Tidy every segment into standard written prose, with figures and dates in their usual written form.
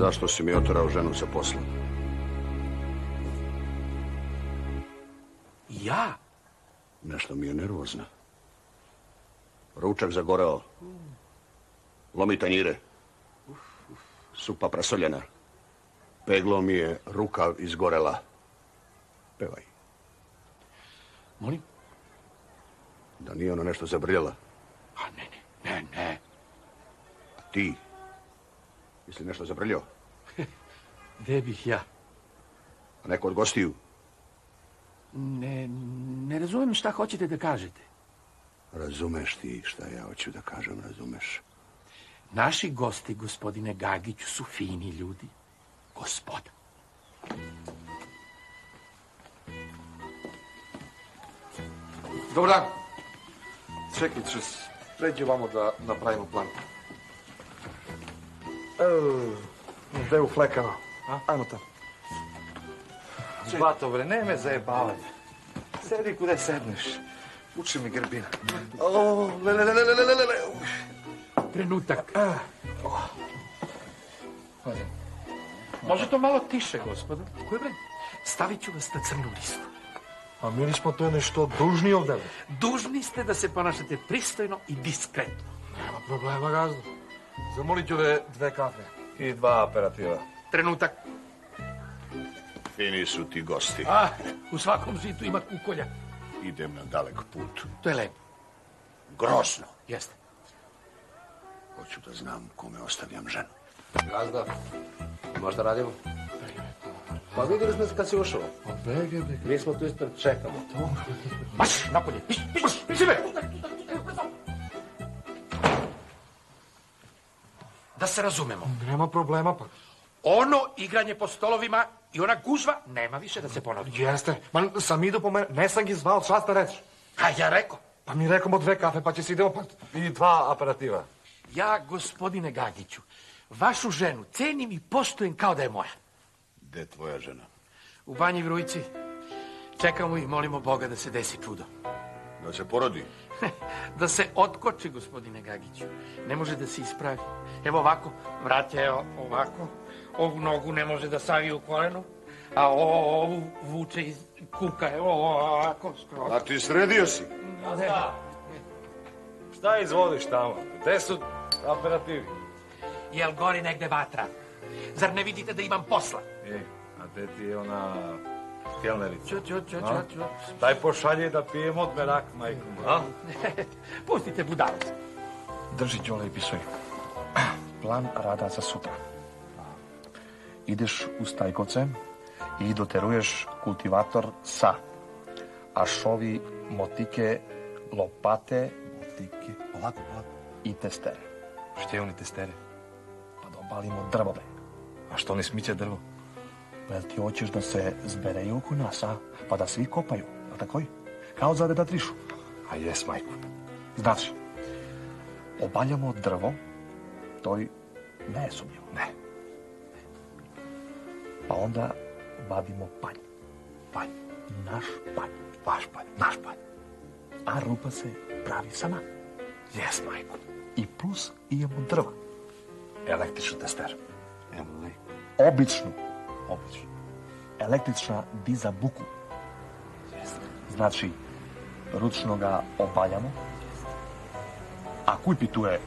Zašto si mi oterao ženu sa posla? Ja? Nešto mi je nervozna. Ručak zagoreo. Lomi tanjire. Supa prasoljena. Peglo mi je rukav izgorela. Pevaj. Molim? Da nije ona nešto zabrljala. A ne. A ti? Jesi li nešto zabrljao? Gde bih ja? A neko od gostiju? Ne razumijem šta hoćete da kažete. Razumeš ti šta ja hoću da kažem, razumeš? Naši gosti, gospodine Gagiću, su fini ljudi. Gospoda. Dobar dan. Čekaj, pređi vamo da napravimo plan. Gde je u flekama? Ajmo tamo. Bato, bre, ne me zajebavati. Sedi kude sedneš. Uči mi grbina. Trenutak. Može to malo tiše, gospodo? Koje bre? Stavit ću vas na crnu listu. A mi nismo to nešto dužni ovdje. Dužni ste da se ponašate pristojno i diskretno. Nema problema, gazdo. Zamolit ću dve kafe. I 2 aperativa. Trenutak. Fini su ti gosti. U svakom žitu ima kukolja. Idem na dalek put. To je lepo. Grozno. Jeste. Hoću da znam kome ostavljam ženu. Gazda, možda radimo? Pa vidjeli smo se kad si ušao. Bege. Mi smo tu ispred čekamo. Baš, napolje. Piš, sime! Da se razumemo. Nema problema, pa. Ono igranje po stolovima i ona gužva nema više da se ponovi. Jeste. Man, sam idu po mene. Ne sam gi zvao, šta ste reći? A ja rekao. Pa mi rekamo 2 kafe, pa će se idemo pa. I 2 aperativa. Ja, gospodine Gagiću, vašu ženu cenim i poštujem kao da je moja. Gde je tvoja žena? U Banji Vrujici čekamo i molimo Boga da se desi čudo. Da se porodi. Da se otkoči, gospodine Gagiću. Ne može da se ispravi. Evo ovako, vrat je ovako. Ovu nogu ne može da savi u kolenu, a ovu vuče iz kuka. Evo ovako. Skroz. A ti sredio si? Šta izvodiš tamo? Gde su aperativi? Jel gori negde vatra? Zar ne vidite da imam posla? A gde ti je ona kelnerica? Čut. Daj pošalje da pijemo od merak, majku. Pustite budalu. Drži, Đole, i pisuj. Plan rada za sutra. Ideš u Stajkovce i doteruješ kultivator sa ašovi, motike, lopate, ovako, i testere. Šte oni testere? Pa da obalimo drvo, bre. A što ne smiće drvo? Jel ti hoćeš da se zbereju oko nas, a? Pa da svi kopaju, a tako? Kao za da trišu. A jes, majku. Znači, obaljamo drvo, to ne sumnjivo. Ne. Pa onda vadimo panj. Panj. Naš panj. Vaš panj. Naš panj. A rupa se pravi sama. Jes, majku. I plus imamo drva. Električnu testeru. Običnu. Električna diza buku. Znači, ručno ga obaljamo. A kuj pituje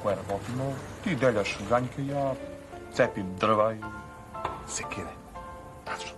koje rabotimo, ti deljaš ganjke, ja cepim drva i Sekire. tačno.